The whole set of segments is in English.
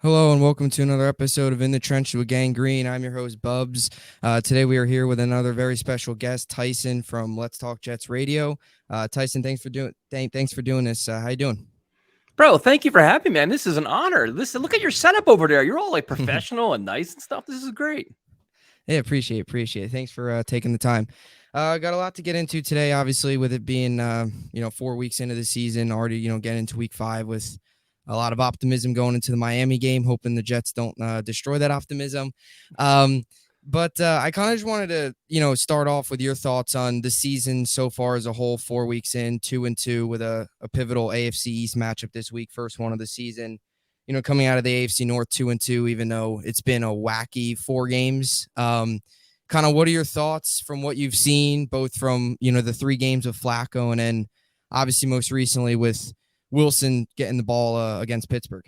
Hello and welcome to another episode of In the Trench with Gang Green. I'm your host, Bubbs. Today we are here with another very special guest, Tyson from Let's Talk Jets Radio. Tyson, thanks for doing this. How you doing? Bro, thank you for having me, man. This is an honor. Listen, look at your setup over there. You're all like professional and nice and stuff. This is great. Yeah, appreciate it. Thanks for taking the time. Got a lot to get into today, obviously, with it being 4 weeks into the season, already getting into week 5 with a lot of optimism going into the Miami game, hoping the Jets don't destroy that optimism. But I kind of just wanted to start off with your thoughts on the season so far as a whole. 4 weeks in, 2-2 with a pivotal AFC East matchup this week, first one of the season. Coming out of the AFC North 2-2, even though it's been a wacky 4 games. Kind of what are your thoughts from what you've seen, both from, the 3 games of Flacco and then obviously most recently with Wilson getting the ball against Pittsburgh?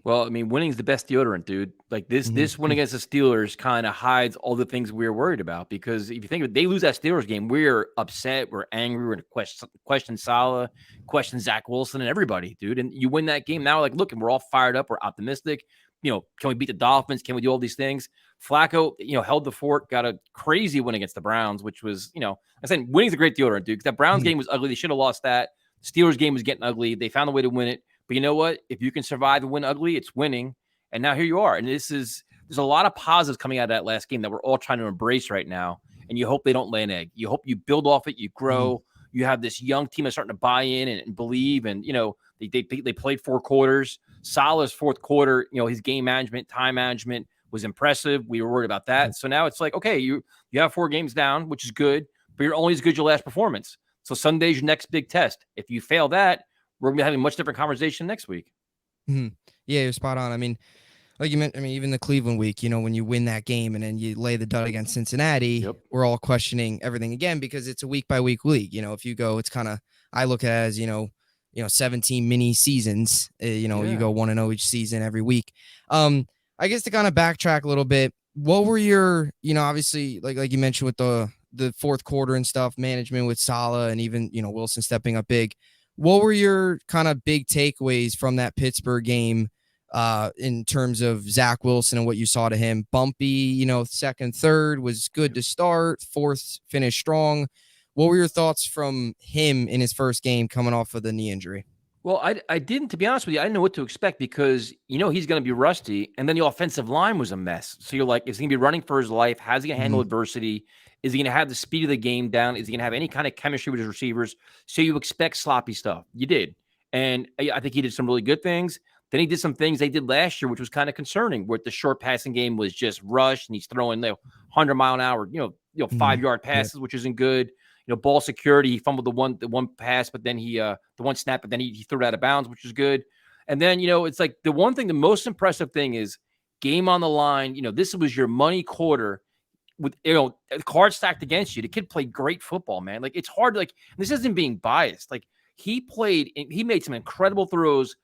Well, I mean, winning is the best deodorant, dude. Like this win against the Steelers kind of hides all the things we were worried about. Because if you think of it, they lose that Steelers game, we're upset, we're angry, we're going to question Salah, question Zach Wilson, and everybody, dude. And you win that game now, like, look, and we're all fired up, we're optimistic. Can we beat the Dolphins? Can we do all these things? Flacco, held the fort, got a crazy win against the Browns, which was, I said, winning's a great deodorant, dude. Because that Browns game was ugly. They should have lost that. Steelers game was getting ugly. They found a way to win it. But you know what? If you can survive and win ugly, it's winning. And now here you are. And there's a lot of positives coming out of that last game that we're all trying to embrace right now. And you hope they don't lay an egg. You hope you build off it, you grow. You have this young team that's starting to buy in and believe. And, they played 4 quarters. Salah's fourth quarter, his game management, time management was impressive. We were worried about that. So now it's like, okay, you have 4 games down, which is good, but you're only as good as your last performance. So Sunday's your next big test. If you fail that, we're going to be having a much different conversation next week. Yeah, you're spot on. I mean, like you mentioned, even the Cleveland week, when you win that game and then you lay the dud against Cincinnati, we're all questioning everything again because it's a week by week league. If you go, it's kind of, I look at it as, 17 mini seasons, you go 1-0 each season every week. I guess to kind of backtrack a little bit, what were your, obviously like you mentioned with the fourth quarter and stuff, management with Salah and even, Wilson stepping up big. What were your kind of big takeaways from that Pittsburgh game in terms of Zach Wilson and what you saw to him? Bumpy, second, third was good to start. Fourth finished strong. What were your thoughts from him in his first game coming off of the knee injury? Well, I didn't, to be honest with you, I didn't know what to expect because, he's going to be rusty. And then the offensive line was a mess. So you're like, is he going to be running for his life? How's he going to handle adversity? Is he going to have the speed of the game down? Is he going to have any kind of chemistry with his receivers? So you expect sloppy stuff. You did. And I think he did some really good things. Then he did some things they did last year, which was kind of concerning, where the short passing game was just rushed and he's throwing 100-mile-an-hour, 5-yard passes, which isn't good. Ball security, he fumbled the one pass, but then the one snap, but then he threw it out of bounds, which is good. And then, it's like the one thing, the most impressive thing is game on the line. This was your money quarter with, cards stacked against you. The kid played great football, man. Like, it's hard. Like, this isn't being biased. Like, he made some incredible throws,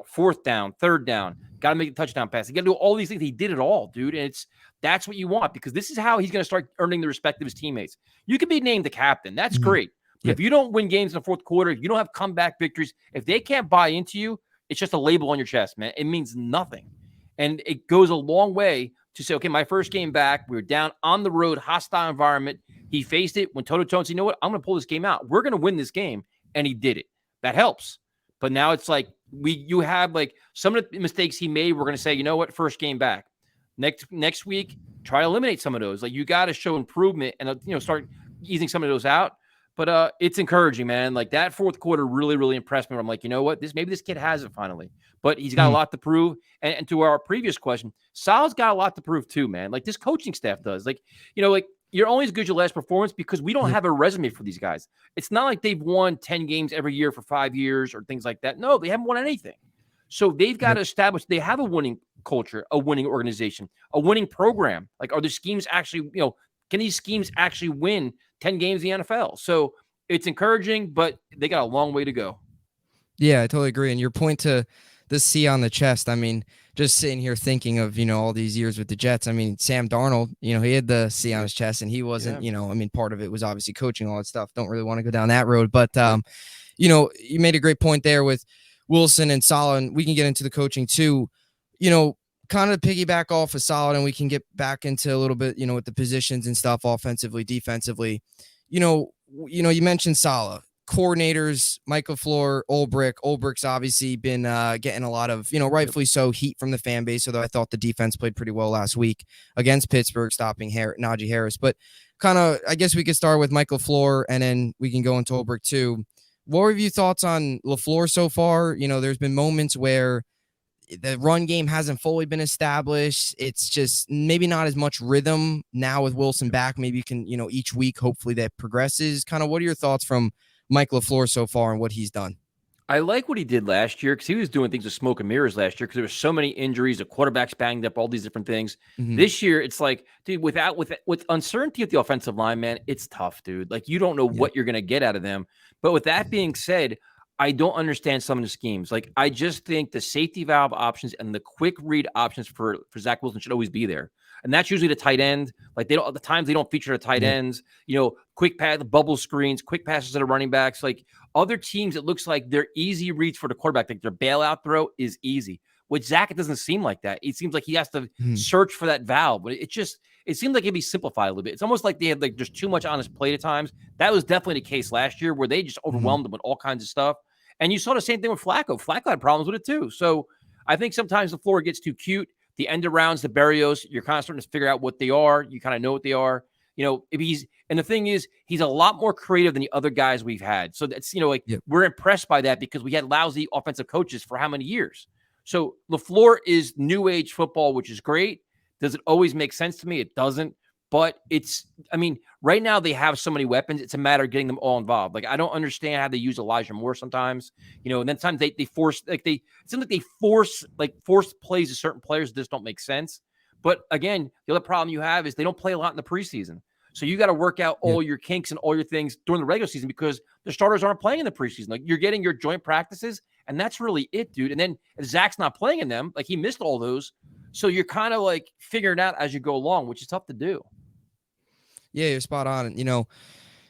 fourth down, third down, got to make a touchdown pass. You got to do all these things. He did it all, dude. And that's what you want, because this is how he's going to start earning the respect of his teammates. You can be named the captain. That's great. But if you don't win games in the fourth quarter, if you don't have comeback victories, if they can't buy into you, it's just a label on your chest, man. It means nothing. And it goes a long way to say, okay, my first game back, we were down on the road, hostile environment. He faced it, went toe-to-toe and said, you know what? I'm going to pull this game out. We're going to win this game. And he did it. That helps. But now it's like you have like some of the mistakes he made. We're going to say, you know what? First game back. Next week, try to eliminate some of those. Like, you got to show improvement and, start easing some of those out. But it's encouraging, man. Like, that fourth quarter really, really impressed me. Where I'm like, you know what? Maybe this kid has it finally. But he's got a lot to prove. And to our previous question, Sal's got a lot to prove too, man. Like, this coaching staff does. Like, you're only as good as your last performance because we don't have a resume for these guys. It's not like they've won 10 games every year for 5 years or things like that. No, they haven't won anything. So they've got to establish they have a winning culture, a winning organization, a winning program. Like, are the schemes actually, can these schemes actually win 10 games in the NFL? So it's encouraging, but they got a long way to go. Yeah, I totally agree. And your point to the C on the chest, I mean, just sitting here thinking of, all these years with the Jets. I mean, Sam Darnold, he had the C on his chest and he wasn't, part of it was obviously coaching, all that stuff. Don't really want to go down that road. But, you made a great point there with Wilson and Salah, and we can get into the coaching too. kind of piggyback off of solid, and we can get back into a little bit, with the positions and stuff, offensively, defensively. You mentioned Salah. Coordinators, Michael Floor, Ulbrich. Ulbrich's obviously been getting a lot of, rightfully so, heat from the fan base, although I thought the defense played pretty well last week against Pittsburgh, stopping Najee Harris. But kind of, I guess we could start with Michael Floor, and then we can go into Ulbrich too. What have your thoughts on LaFleur so far? There's been moments where the run game hasn't fully been established. It's just maybe not as much rhythm now with Wilson back. Maybe you can, each week, hopefully that progresses. Kind of what are your thoughts from Mike LaFleur so far and what he's done? I like what he did last year because he was doing things with smoke and mirrors last year because there were so many injuries, the quarterback's banged up, all these different things. Mm-hmm. This year, it's like, dude, with uncertainty at the offensive line, man, it's tough, dude. Like, you don't know what you're going to get out of them. But with that being said, I don't understand some of the schemes. Like, I just think the safety valve options and the quick read options for Zach Wilson should always be there. And that's usually the tight end. Like, at the times they don't feature the tight ends, quick pass, bubble screens, quick passes to the running backs. Like, other teams, it looks like they're easy reads for the quarterback. Like, their bailout throw is easy. With Zach, it doesn't seem like that. It seems like he has to search for that valve. But it seems like it'd be simplified a little bit. It's almost like they had just too much on his plate at times. That was definitely the case last year where they just overwhelmed him with all kinds of stuff. And you saw the same thing with Flacco. Flacco had problems with it too. So I think sometimes the floor gets too cute. The end arounds, the Berrios, you're kind of starting to figure out what they are. You kind of know what they are. And the thing is, he's a lot more creative than the other guys we've had. So that's, we're impressed by that because we had lousy offensive coaches for how many years? So LaFleur is new age football, which is great. Does it always make sense to me? It doesn't. But right now they have so many weapons. It's a matter of getting them all involved. Like, I don't understand how they use Elijah Moore sometimes, and then sometimes they force, it seems like they force plays to certain players that just don't make sense. But again, the other problem you have is they don't play a lot in the preseason. So you got to work out all your kinks and all your things during the regular season because the starters aren't playing in the preseason. Like, you're getting your joint practices, and that's really it, dude. And then if Zach's not playing in them, like, he missed all those. So you're kind of like figuring it out as you go along, which is tough to do. Yeah, you're spot on. And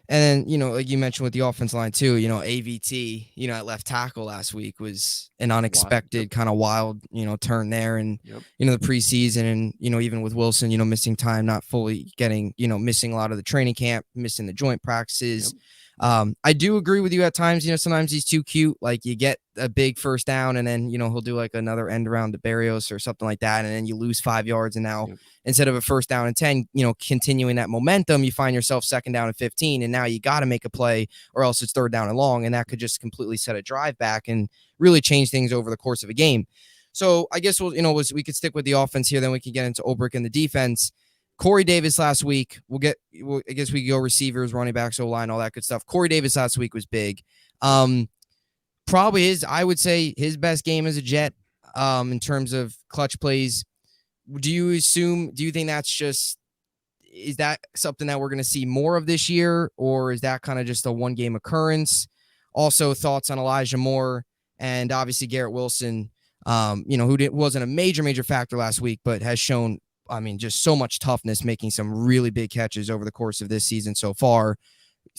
then, like you mentioned with the offense line too, AVT, at left tackle last week was an unexpected kind of wild, turn there. And, the preseason and, even with Wilson, missing time, not fully getting, missing a lot of the training camp, missing the joint practices. I do agree with you at times, sometimes he's too cute. Like, you get a big first down and then, he'll do like another end around to Berrios or something like that. And then you lose 5 yards. And now instead of a first down and 10, continuing that momentum, you find yourself second down and 15. And now you got to make a play or else it's third down and long. And that could just completely set a drive back and really change things over the course of a game. So I guess we could stick with the offense here. Then we can get into Ulbrich and the defense. Corey Davis last week, I guess we could go receivers, running backs, O-line, all that good stuff. Corey Davis last week was big. Probably I would say his best game as a Jet in terms of clutch plays. Do you think is that something that we're going to see more of this year, or is that kind of just a one-game occurrence? Also, thoughts on Elijah Moore and obviously Garrett Wilson, who wasn't a major factor last week, but has shown just so much toughness, making some really big catches over the course of this season so far.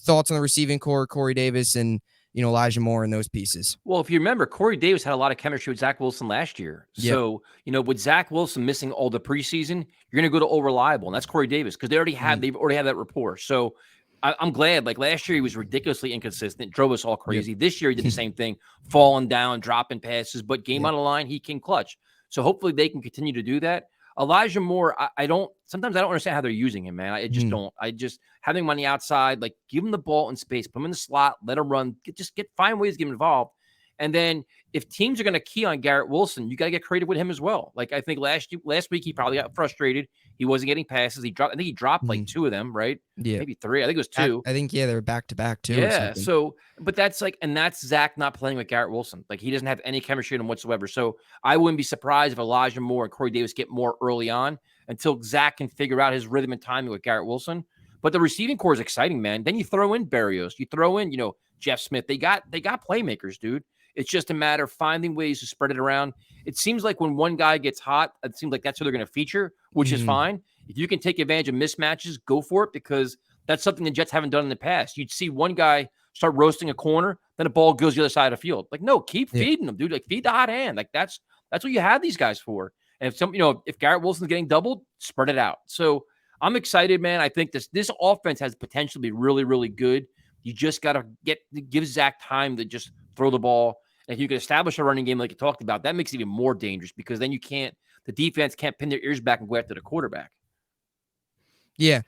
Thoughts on the receiving core, Corey Davis and, Elijah Moore and those pieces? Well, if you remember, Corey Davis had a lot of chemistry with Zach Wilson last year. Yep. So, with Zach Wilson missing all the preseason, you're going to go to all reliable, and that's Corey Davis because they've already had that rapport. So I'm glad. Like, last year, he was ridiculously inconsistent, drove us all crazy. Yep. This year, he did the same thing, falling down, dropping passes, but game on the line, he can clutch. So hopefully they can continue to do that. Elijah Moore, sometimes I don't understand how they're using him, man. I just don't. Having him on the outside, like, give him the ball in space, put him in the slot, let him run, find ways to get him involved. And then if teams are going to key on Garrett Wilson, you got to get creative with him as well. Like, I think last week he probably got frustrated. He wasn't getting passes. I think he dropped like 2 of them, right? Yeah. Maybe 3. I think it was 2. I think, they were back-to-back too. Yeah. So, but that's Zach not playing with Garrett Wilson. Like, he doesn't have any chemistry in him whatsoever. So I wouldn't be surprised if Elijah Moore and Corey Davis get more early on until Zach can figure out his rhythm and timing with Garrett Wilson. But the receiving core is exciting, man. Then you throw in Berrios. You throw in, Jeff Smith. They got playmakers, dude. It's just a matter of finding ways to spread it around. It seems like when one guy gets hot, it seems like that's who they're going to feature, which is fine. If you can take advantage of mismatches, go for it, because that's something the Jets haven't done in the past. You'd see one guy start roasting a corner, then the ball goes the other side of the field. Like, no, keep feeding them, dude. Like, feed the hot hand. Like, that's That's what you have these guys for. And if Garrett Wilson's getting doubled, spread it out. So I'm excited, man. I think this offense has potential to be really, really good. You just got to give Zach time to just throw the ball. And if you can establish a running game like you talked about, that makes it even more dangerous because then the defense can't pin their ears back and go after the quarterback. Yeah.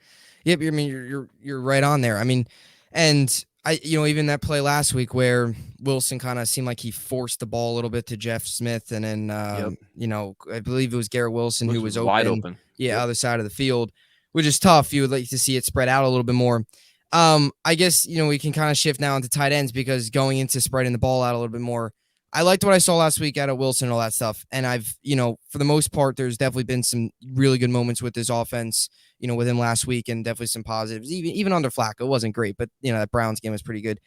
Yep. I mean, you're right on there. I mean, and even that play last week where Wilson kind of seemed like he forced the ball a little bit to Jeff Smith. And then, I believe it was Garrett Wilson who was wide open. Yeah. Other side of the field, which is tough. You would like to see it spread out a little bit more. I guess, we can kind of shift now into tight ends because going into spreading the ball out a little bit more, I liked what I saw last week out of Wilson and all that stuff. And I've, for the most part, there's definitely been some really good moments with this offense, with him last week and definitely some positives, even under Flacco. It wasn't great, but, that Browns game was pretty good.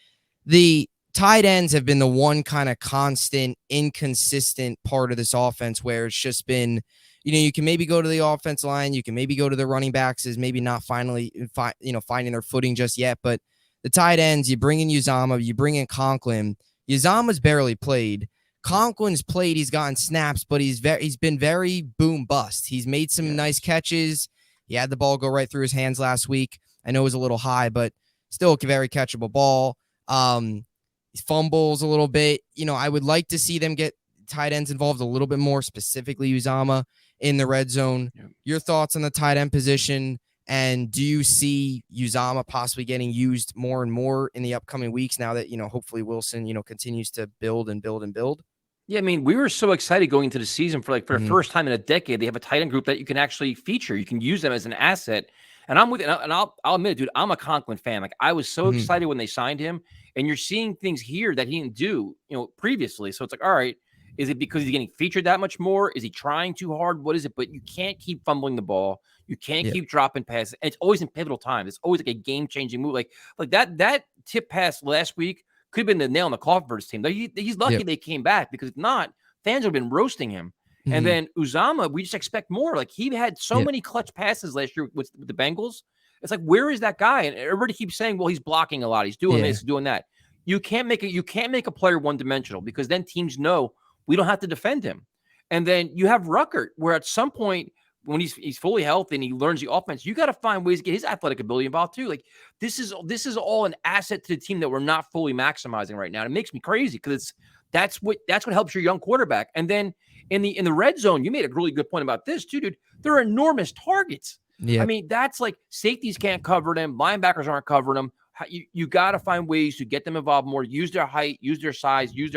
The tight ends have been the one kind of constant, inconsistent part of this offense where it's just been, you can maybe go to the offense line. You can maybe go to the running backs is maybe not finding their footing just yet. But the tight ends, you bring in Uzama, you bring in Conklin. Uzama's barely played. Conklin's played. He's gotten snaps, but he's been very boom bust. He's made some nice catches. He had the ball go right through his hands last week. I know it was a little high, but still a very catchable ball. He fumbles a little bit. I would like to see them get tight ends involved a little bit more, specifically Uzama in the red zone. Yep. Your thoughts on the tight end position, and do you see Uzama possibly getting used more and more in the upcoming weeks now that, hopefully Wilson, continues to build and build and build? Yeah, I mean, we were so excited going into the season for the first time in a decade. They have a tight end group that you can actually feature. You can use them as an asset. And I'm with it. And I'll admit it, dude, I'm a Conklin fan. Like, I was so excited when they signed him. And you're seeing things here that he didn't do, previously. So it's like, all right, is it because he's getting featured that much more? Is he trying too hard? What is it? But you can't keep fumbling the ball. You can't keep dropping passes. And it's always in pivotal times. It's always like a game-changing move. Like that tip pass last week could have been the nail in the coffin for his team. He's lucky they came back, because if not, fans would have been roasting him. And then Uzama, we just expect more. Like, he had so many clutch passes last year with the Bengals. It's like, where is that guy? And everybody keeps saying, well, he's blocking a lot. He's doing this, doing that. You can't make a player one-dimensional, because then teams know we don't have to defend him. And then you have Ruckert, where at some point when he's fully healthy and he learns the offense, you got to find ways to get his athletic ability involved too. Like, this is all an asset to the team that we're not fully maximizing right now. And it makes me crazy, because that's what helps your young quarterback. And then in the red zone, you made a really good point about this too, dude. They're enormous targets. Yep. I mean, that's like, safeties can't cover them, linebackers aren't covering them. You got to find ways to get them involved more, use their height, use their size, use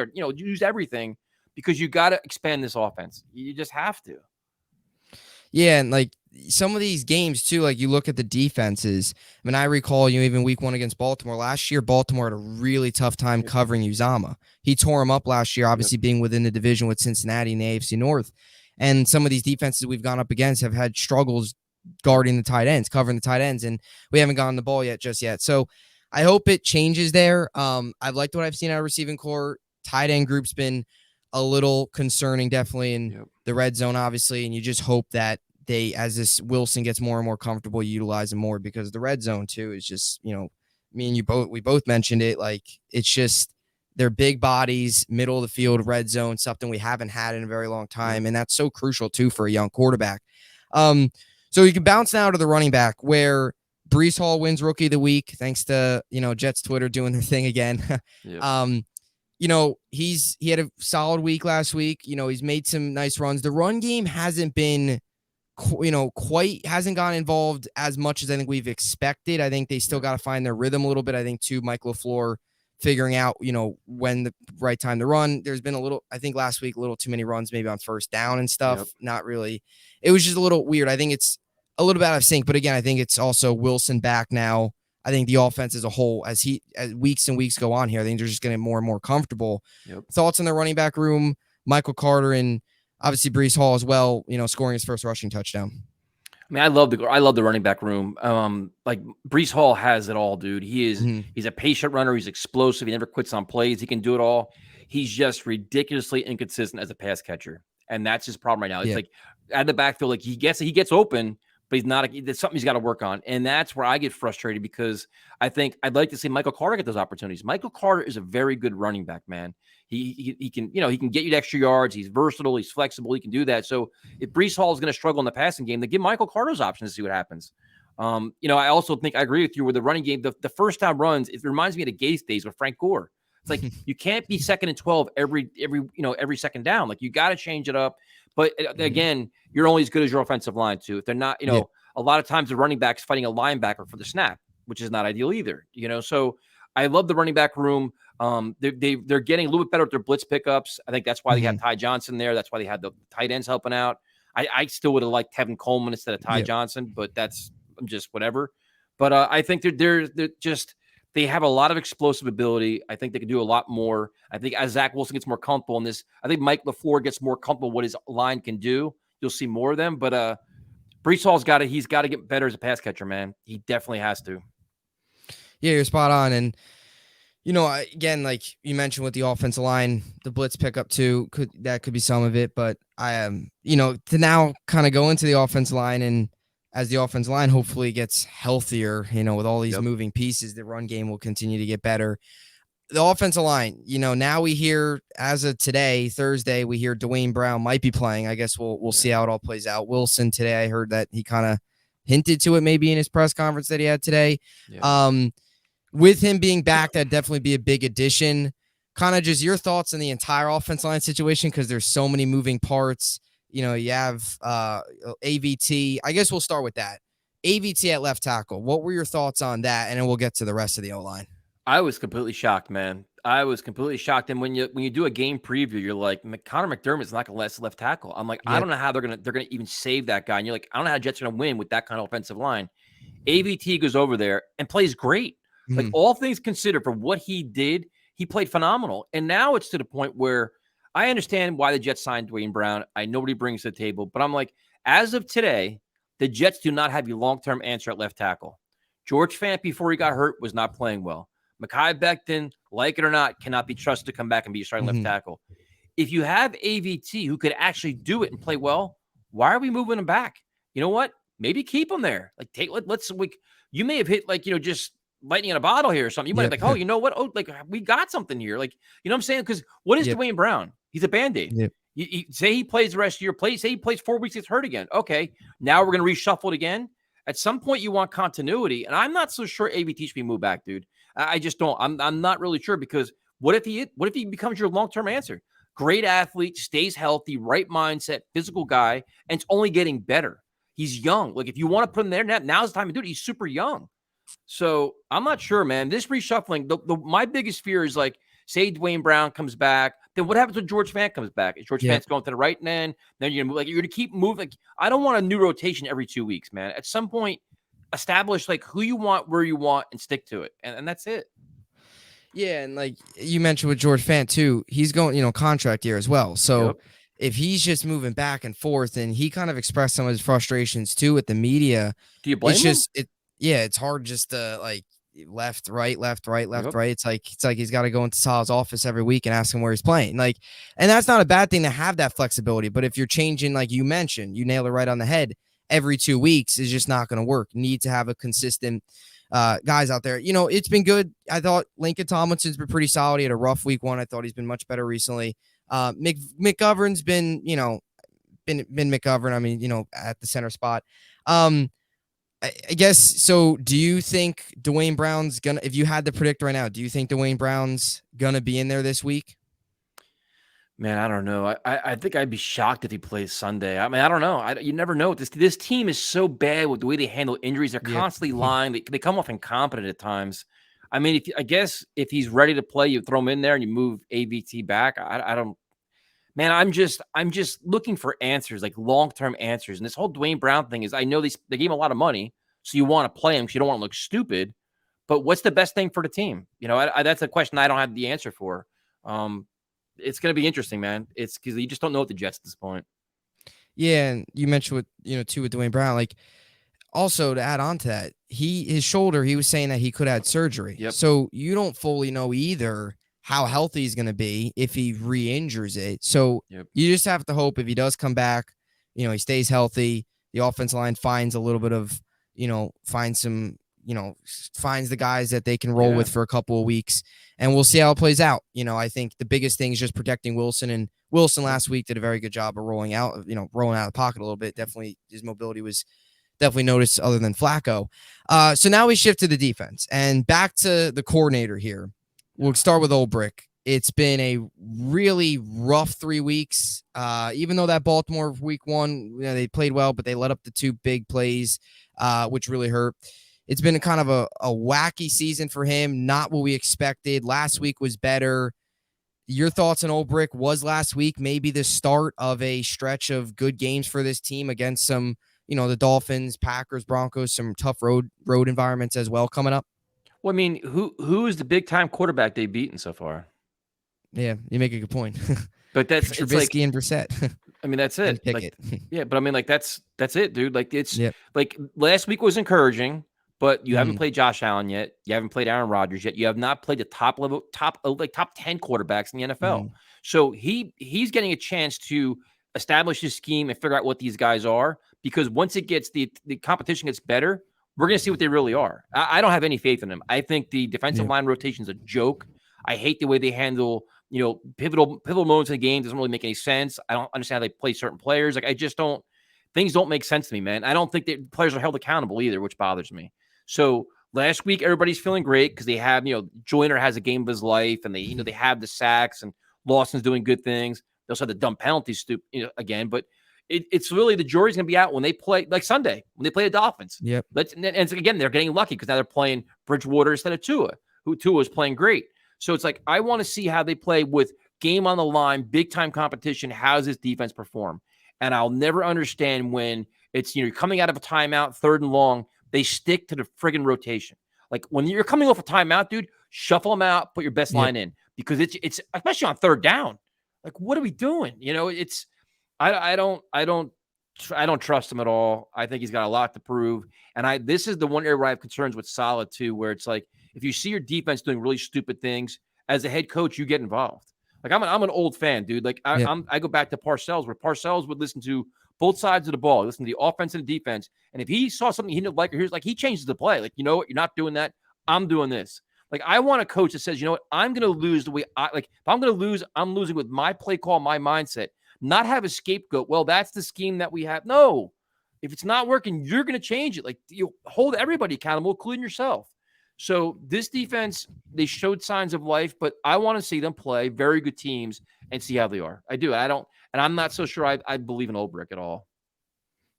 everything, because you got to expand this offense. You just have to. Yeah, and like some of these games too, like you look at the defenses. I mean, I recall even week 1 against Baltimore last year. Baltimore had a really tough time covering Uzama. He tore him up last year, obviously being within the division with Cincinnati in the AFC North. And some of these defenses we've gone up against have had struggles guarding the tight ends, covering the tight ends, and we haven't gotten the ball just yet. So I hope it changes there. I've liked what I've seen out of receiving core. Tight end group's been a little concerning, definitely in the red zone, obviously, and you just hope that as this Wilson gets more and more comfortable, utilize him more, because the red zone too is just, me and we both mentioned it. Like, it's just, they're big bodies, middle of the field, red zone, something we haven't had in a very long time. And that's so crucial too for a young quarterback. So you can bounce now to the running back, where Bryce Hall wins Rookie of the Week, thanks to, Jets Twitter doing their thing again. He had a solid week last week. He's made some nice runs. The run game hasn't been, hasn't gotten involved as much as I think we've expected. I think they still got to find their rhythm a little bit. I think too, Mike LaFleur figuring out, when the right time to run. There's been I think last week, a little too many runs, maybe on first down and stuff. Not really. It was just a little weird. I think it's a little bit out of sync, but again, I think it's also Wilson back now. I think the offense as a whole, as weeks and weeks go on here, I think they're just getting more and more comfortable. Thoughts on the running back room, Michael Carter, and obviously Bryce Hall as well, scoring his first rushing touchdown. I mean, I love the running back room. Like, Bryce Hall has it all, dude. He's a patient runner. He's explosive. He never quits on plays. He can do it all. He's just ridiculously inconsistent as a pass catcher, and that's his problem right now. It's like, out of the backfield, like, he gets open, but he's not. It's something he's got to work on, and that's where I get frustrated because I think I'd like to see Michael Carter get those opportunities. Michael Carter is a very good running back, man. He can he can get you extra yards. He's versatile. He's flexible. He can do that. So if Bryce Hall is going to struggle in the passing game, then give Michael Carter's options to see what happens. I also think I agree with you with the running game. The first down runs, it reminds me of the Gates days with Frank Gore. It's like you can't be 2nd and 12 every second down. Like you got to change it up. But again, you're only as good as your offensive line too. If they're not, a lot of times the running back's fighting a linebacker for the snap, which is not ideal either. So I love the running back room. They're getting a little bit better at their blitz pickups. I think that's why they have Ty Johnson there. That's why they had the tight ends helping out. I still would have liked Tevin Coleman instead of Ty Johnson, but that's just whatever. But I think they're just they have a lot of explosive ability. I think they can do a lot more. I think as Zach Wilson gets more comfortable in this, I think Mike LaFleur gets more comfortable what his line can do. You'll see more of them. But Bryce Hall's he's got to get better as a pass catcher, man. He definitely has to. Yeah, you're spot on. And, again, like you mentioned with the offensive line, the blitz pickup too, that could be some of it. But I am, to now kind of go into the offensive line, and as the offensive line hopefully gets healthier, with all these moving pieces, the run game will continue to get better. The offensive line, now we hear, as of today, Thursday, we hear Dwayne Brown might be playing. I guess we'll see how it all plays out. Wilson today, I heard that he kind of hinted to it maybe in his press conference that he had today. Yeah. With him being back, that'd definitely be a big addition. Kind of just your thoughts on the entire offensive line situation, because there's so many moving parts. You have AVT. I guess we'll start with that. AVT at left tackle. What were your thoughts on that? And then we'll get to the rest of the O-line. I was completely shocked, man. I was completely shocked. And when you do a game preview, you're like, Connor McDermott's not going to last left tackle. I'm like, I don't know how they're gonna even save that guy. And you're like, I don't know how Jets are going to win with that kind of offensive line. AVT goes over there and plays great. Like all things considered, for what he did, he played phenomenal. And now it's to the point where I understand why the Jets signed Dwayne Brown. I know what he brings to the table, but I'm like, as of today, the Jets do not have a long-term answer at left tackle. George Fant, before he got hurt, was not playing well. Mekhi Becton, like it or not, cannot be trusted to come back and be a starting left tackle. If you have AVT who could actually do it and play well, why are we moving him back? You know what? Maybe keep him there. Like you may have hit just lightning in a bottle here or something. You might be like, oh, you know what? Oh, we got something here. Like, you know what I'm saying? Because what is Dwayne Brown? He's a Band-Aid. You say he plays the rest of your play. Say he plays 4 weeks, gets hurt again. Okay, now we're going to reshuffle it again. At some point, you want continuity, and I'm not so sure AVT should be moved back, dude. I just don't. I'm not really sure, because what if he becomes your long-term answer? Great athlete, stays healthy, right mindset, physical guy, and it's only getting better. He's young. Like, if you want to put him there, now's the time to do it. He's super young. So I'm not sure, man. This reshuffling, my biggest fear is say Dwayne Brown comes back, then what happens when George Fant comes back? Is George Fant's going to the right end? Then you're going to keep moving. I don't want a new rotation every 2 weeks, man. At some point, establish who you want, where you want, and stick to it. And that's it. Yeah, and like you mentioned with George Fant too, he's going, contract year as well. So if he's just moving back and forth, and he kind of expressed some of his frustrations too with the media. Do you blame him? It's hard just to left, right. It's like he's got to go into Sal's office every week and ask him where he's playing. And that's not a bad thing to have that flexibility. But if you're changing, like you mentioned, you nailed it right on the head, every 2 weeks is just not going to work. You need to have a consistent guys out there. It's been good. I thought Lincoln Tomlinson's been pretty solid. He had a rough week 1. I thought he's been much better recently. McGovern's been McGovern. I mean, at the center spot. I guess, so do you think Dwayne Brown's gonna, if you had to predict right now, do you think Dwayne Brown's gonna be in there this week? Man, I don't know. I think I'd be shocked if he plays Sunday. I mean, I don't know. You never know. This team is so bad with the way they handle injuries. They're constantly lying. They come off incompetent at times. I mean, I guess if he's ready to play, you throw him in there and you move AVT back. I don't. Man, I'm just looking for answers, long-term answers. And this whole Dwayne Brown thing is, I know they gave him a lot of money, so you want to play him because you don't want to look stupid. But what's the best thing for the team? That's a question I don't have the answer for. It's going to be interesting, man. It's because you just don't know what the Jets at this point. Yeah, and you mentioned too with Dwayne Brown. Also to add on to that, his shoulder, he was saying that he could have had surgery. Yep. So you don't fully know either how healthy he's going to be if he re-injures it. So you just have to hope if he does come back, he stays healthy, the offensive line finds a little bit of, finds the guys that they can roll with for a couple of weeks, and we'll see how it plays out. I think the biggest thing is just protecting Wilson, and Wilson last week did a very good job of rolling out of the pocket a little bit. Definitely his mobility was definitely noticed other than Flacco. So now we shift to the defense and back to the coordinator here. We'll start with Olbrich. It's been a really rough 3 weeks. Even though that Baltimore week 1, they played well, but they let up the 2 big plays, which really hurt. It's been kind of a wacky season for him. Not what we expected. Last week was better. Your thoughts on Olbrich? Was last week maybe the start of a stretch of good games for this team against some, the Dolphins, Packers, Broncos, some tough road environments as well coming up? Well, I mean, who is the big time quarterback they've beaten so far? Yeah, you make a good point. But that's Trubisky, it's like, and Brissett. I mean, that's it. Like, yeah, but I mean, like that's it, dude. Like it's like last week was encouraging, but you haven't played Josh Allen yet. You haven't played Aaron Rodgers yet. You have not played the top 10 quarterbacks in the NFL. So he's getting a chance to establish his scheme and figure out what these guys are. Because once it gets the competition gets better, we're going to see what they really are. I don't have any faith in them. I think the defensive line rotation is a joke. I hate the way they handle, pivotal moments in the game. Doesn't really make any sense. I don't understand how they play certain players. Like, I just don't. Things don't make sense to me, man. I don't think that players are held accountable either, which bothers me. So last week, everybody's feeling great because they have, Joyner has a game of his life, and they, they have the sacks, and Lawson's doing good things. They also have the dumb penalties, again, but. It's really the jury's going to be out when they play, like Sunday, when they play the Dolphins. Yep. And again, they're getting lucky because now they're playing Bridgewater instead of Tua, who Tua is playing great. So it's like, I want to see how they play with game on the line, big time competition. How does this defense perform? And I'll never understand when it's, you're coming out of a timeout, 3rd and long, they stick to the friggin' rotation. Like when you're coming off a timeout, dude, shuffle them out, put your best line in, because it's especially on 3rd down. Like, what are we doing? I don't trust him at all. I think he's got a lot to prove. And this is the one area where I have concerns with Saleh too, where it's like, if you see your defense doing really stupid things, as a head coach, you get involved. Like I'm an old fan, dude. Like I go back to Parcells, where Parcells would listen to both sides of the ball, listen to the offense and the defense. And if he saw something he didn't like, or here's like, he changes the play. Like, you know what? You're not doing that. I'm doing this. Like, I want a coach that says, you know what? I'm going to lose the way if I'm going to lose, I'm losing with my play call, my mindset. Not have a scapegoat. Well, that's the scheme that we have. No, if it's not working, you're going to change it. Like, you hold everybody accountable, including yourself. So this defense, they showed signs of life, but I want to see them play very good teams and see how they are. I do. I don't, and I'm not so sure I believe in Olbrich at all.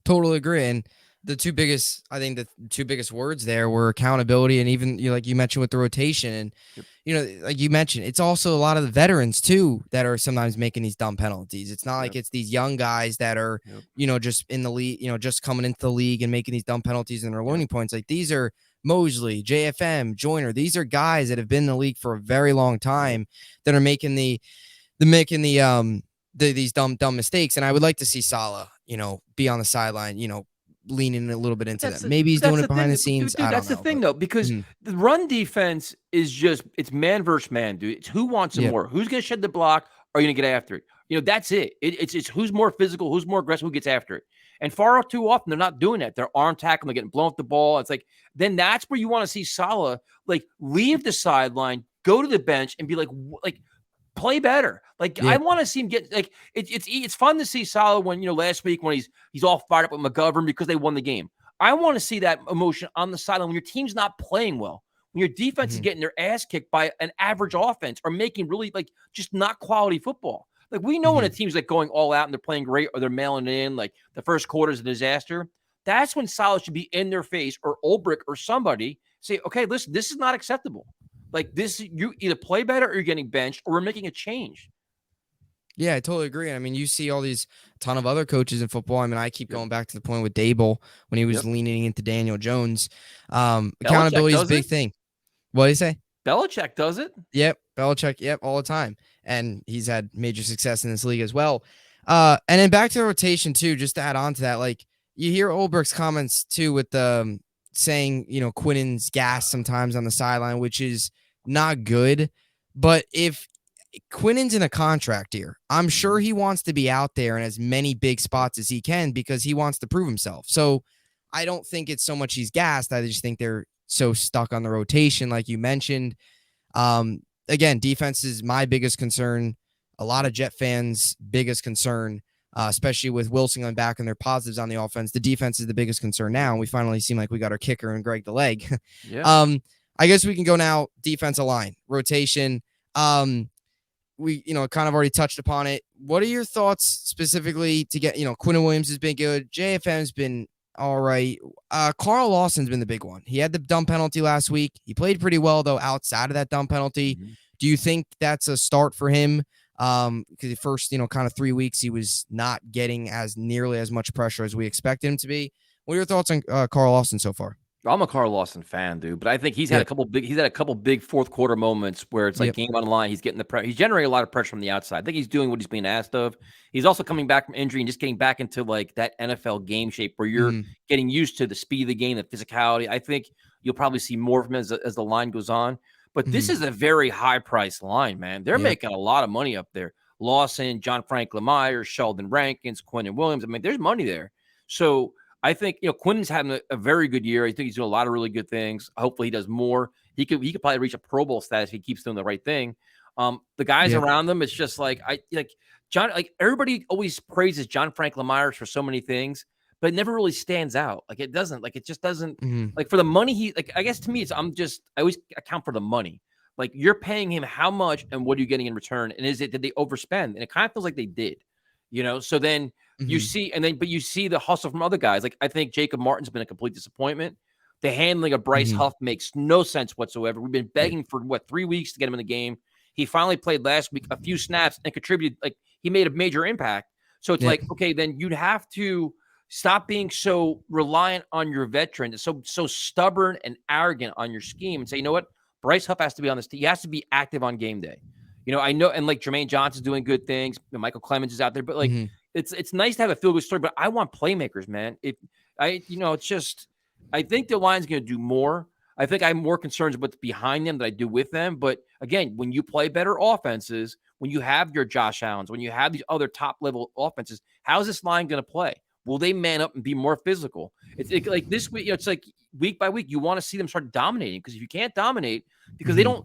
Totally agree. And the two biggest words there were accountability, and even like you mentioned with the rotation, and like you mentioned, it's also a lot of the veterans too that are sometimes making these dumb penalties. It's not like it's these young guys that are just in the league, just coming into the league and making these dumb penalties and their learning points. Like, these are Mosley, JFM, Joyner. These are guys that have been in the league for a very long time that are making these dumb mistakes. And I would like to see Saleh, be on the sideline, leaning a little bit into them. Maybe he's doing it behind the scenes. Dude, that's the thing, though, because the run defense is just, it's man versus man, dude. It's who wants it more. Who's going to shed the block? Or are you going to get after it? That's it. It's who's more physical, who's more aggressive, who gets after it. And far too often, they're not doing that. They're arm tackling, they're getting blown off the ball. It's like, then that's where you want to see Saleh, like, leave the sideline, go to the bench, and be like play better. Like, I want to see him get, like, it's fun to see Saleh when, last week when he's all fired up with McGovern because they won the game. I want to see that emotion on the sideline when your team's not playing well, when your defense is getting their ass kicked by an average offense or making really, like, just not quality football. Like, we know when a team's like going all out and they're playing great, or they're mailing it in, like the first quarter is a disaster. That's when Saleh should be in their face, or Olbrich or somebody say, okay, listen, this is not acceptable. Like, this, you either play better or you're getting benched, or we're making a change. Yeah, I totally agree. I mean, you see all these ton of other coaches in football. I mean, I keep going back to the point with Dable when he was leaning into Daniel Jones. Accountability is a big thing. What do you say? Belichick does it. Yep. Belichick. Yep. All the time. And he's had major success in this league as well. And then back to the rotation too, just to add on to that, like, you hear Olbrich's comments too with the saying, Quinnen's gas sometimes on the sideline, which is not good. But if Quinnen's in a contract here. I'm sure he wants to be out there in as many big spots as he can because he wants to prove himself. So I don't think it's so much he's gassed. I just think they're so stuck on the rotation, like you mentioned. Again, defense is my biggest concern. A lot of Jet fans' biggest concern, especially with Wilson going back and their positives on the offense. The defense is the biggest concern now. And we finally seem like we got our kicker and Greg the leg. Yeah. I guess we can go now. Defensive line rotation. We, kind of already touched upon it. What are your thoughts specifically to get, Quincy Williams has been good. JFM's been all right. Carl Lawson's been the big one. He had the dumb penalty last week. He played pretty well, though, outside of that dumb penalty. Do you think that's a start for him? Because the first, kind of 3 weeks, he was not getting as nearly as much pressure as we expected him to be. What are your thoughts on Carl Lawson so far? I'm a Carl Lawson fan, dude, but I think he's had a couple big fourth quarter moments where it's like game on the line. He's getting he's generating a lot of pressure from the outside. I think he's doing what he's being asked of. He's also coming back from injury and just getting back into like that NFL game shape where you're getting used to the speed of the game, the physicality. I think you'll probably see more from him as the line goes on. But this is a very high priced line, man. They're making a lot of money up there. Lawson, John Franklin Myers, Sheldon Rankins, Quincy Williams. I mean, there's money there. So I think, Quinn's having a very good year. I think he's doing a lot of really good things. Hopefully he does more. He could probably reach a Pro Bowl status if he keeps doing the right thing. The guys around them, it's just like John, like everybody always praises John Franklin Myers for so many things, but it never really stands out. Like it just doesn't like for the money I guess to me I always account for the money. Like you're paying him how much and what are you getting in return? And did they overspend? And it kind of feels like they did, so then you see, but you see the hustle from other guys. Like I think Jacob Martin's been a complete disappointment. The handling of Bryce Huff makes no sense whatsoever. We've been begging for 3 weeks to get him in the game. He finally played last week, a few snaps, and contributed. Like he made a major impact. So it's like, okay, then you'd have to stop being so reliant on your veteran, so stubborn and arrogant on your scheme, and say, you know what, Bryce Huff has to be on this team. He has to be active on game day. I know, and like Jermaine Johnson's doing good things. Michael Clemens is out there, but like it's nice to have a feel-good story. But I want playmakers, man. It's just I think the line's going to do more. I think I'm more concerned with what's behind them than I do with them. But again, when you play better offenses, when you have your Josh Allens, when you have these other top-level offenses, how's this line going to play? Will they man up and be more physical? It's like this week. It's like week by week, you want to see them start dominating because if you can't dominate, because they don't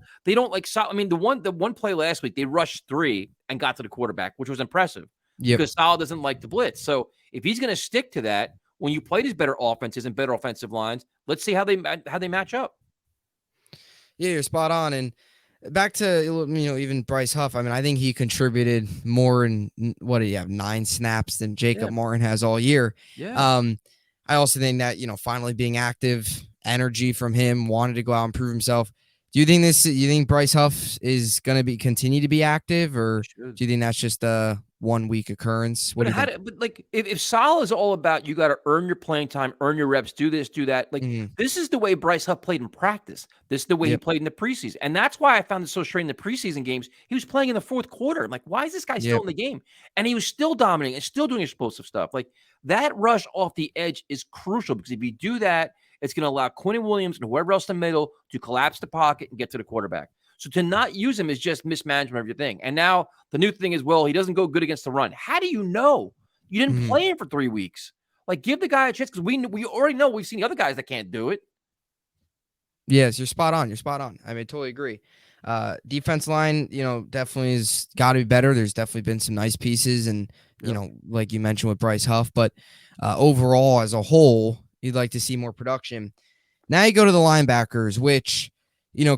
like. I mean, the one play last week, they rushed 3 and got to the quarterback, which was impressive. Because Sal doesn't like to blitz. So if he's going to stick to that, when you play these better offenses and better offensive lines, let's see how they match up. Yeah, you're spot on. And back to, even Bryce Huff, I mean, I think he contributed more in, 9 snaps than Jacob Martin has all year. Yeah. I also think that, finally being active, energy from him, wanted to go out and prove himself. Do you think Bryce Huff is going to continue to be active, or do you think that's just a 1 week occurrence? What do you think? But like, if Sal is all about you got to earn your playing time, earn your reps, do this, do that. Like this is the way Bryce Huff played in practice. This is the way he played in the preseason, and that's why I found it so strange in the preseason games. He was playing in the fourth quarter. I'm like, why is this guy still in the game? And he was still dominating and still doing explosive stuff. Like that rush off the edge is crucial because if you do that, it's going to allow Quincy Williams and whoever else in the middle to collapse the pocket and get to the quarterback. So to not use him is just mismanagement of your thing. And now the new thing is, well, he doesn't go good against the run. How do you know? You didn't play him for 3 weeks. Like, give the guy a chance because we already know we've seen the other guys that can't do it. Yes, you're spot on. I mean, totally agree. Defense line, definitely has got to be better. There's definitely been some nice pieces and, like you mentioned with Bryce Huff, but overall as a whole, you'd like to see more production. Now you go to the linebackers, which,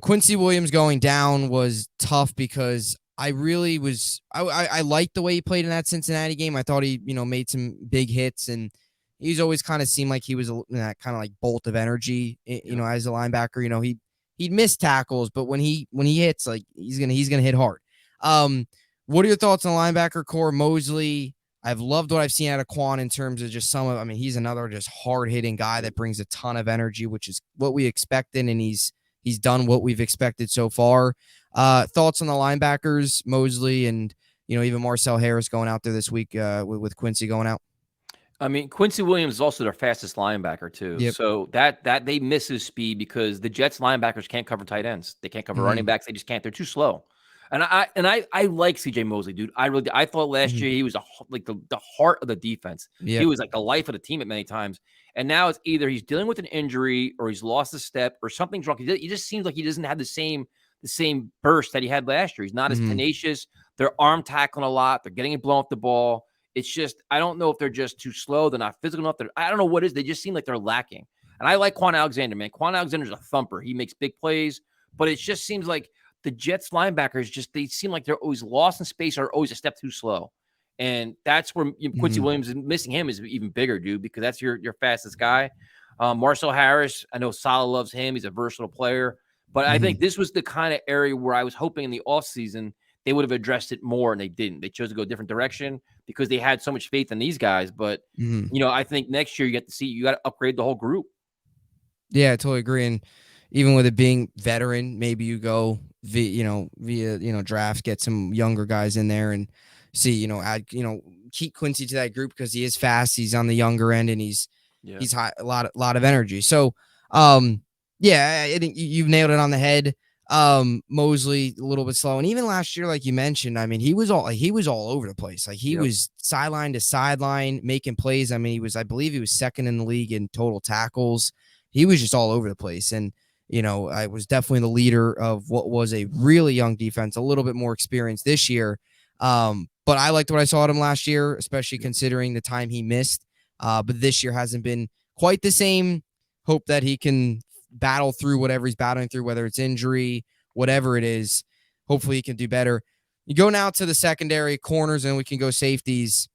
Quincy Williams going down was tough because I really was, I liked the way he played in that Cincinnati game. I thought he, made some big hits and he's always kind of seemed like he was that kind of like bolt of energy, as a linebacker. He'd miss tackles, but when he hits, like he's gonna hit hard. What are your thoughts on linebacker core? Mosley, I've loved what I've seen out of Quan in terms of just he's another just hard hitting guy that brings a ton of energy, which is what we expected, and he's done what we've expected so far. Thoughts on the linebackers, Mosley, and even Marcel Harris going out there this week with Quincy going out. I mean, Quincy Williams is also their fastest linebacker too. Yep. So that they miss his speed because the Jets linebackers can't cover tight ends. They can't cover running backs. They just can't. They're too slow. And I like CJ Mosley, dude. I thought last year he was like the heart of the defense. He Yep. was like the life of the team at many times. And now it's either he's dealing with an injury or he's lost a step or something's wrong. He just seems like he doesn't have the same burst that he had last year. He's not as tenacious. They're arm tackling a lot. They're getting it blown off the ball. It's just, I don't know if they're just too slow. They're not physical enough. I don't know what it is. They just seem like they're lacking. And I like Quan Alexander, man. Quan Alexander's a thumper. He makes big plays, but it just seems like the Jets linebackers they seem like they're always lost in space or always a step too slow. And that's where Quincy Williams is missing him is even bigger, dude, because that's your fastest guy. Marcel Harris, I know Salah loves him. He's a versatile player. But I think this was the kind of area where I was hoping in the offseason they would have addressed it more, and they didn't. They chose to go a different direction because they had so much faith in these guys. But, I think next year you got to upgrade the whole group. Yeah, I totally agree. And even with it being veteran, maybe you go via drafts, get some younger guys in there and see, add, keep Quincy to that group because he is fast. He's on the younger end and he's high, a lot of energy. So, yeah, I think you've nailed it on the head. Mosley a little bit slow, and even last year, like you mentioned, I mean, he was all over the place. Like he was sideline to sideline making plays. I mean, I believe he was second in the league in total tackles. He was just all over the place, and I was definitely the leader of what was a really young defense, a little bit more experienced this year. But I liked what I saw at him last year, especially considering the time he missed. But this year hasn't been quite the same. Hope that he can battle through whatever he's battling through, whether it's injury, whatever it is. Hopefully he can do better. You go now to the secondary corners, and we can go safeties.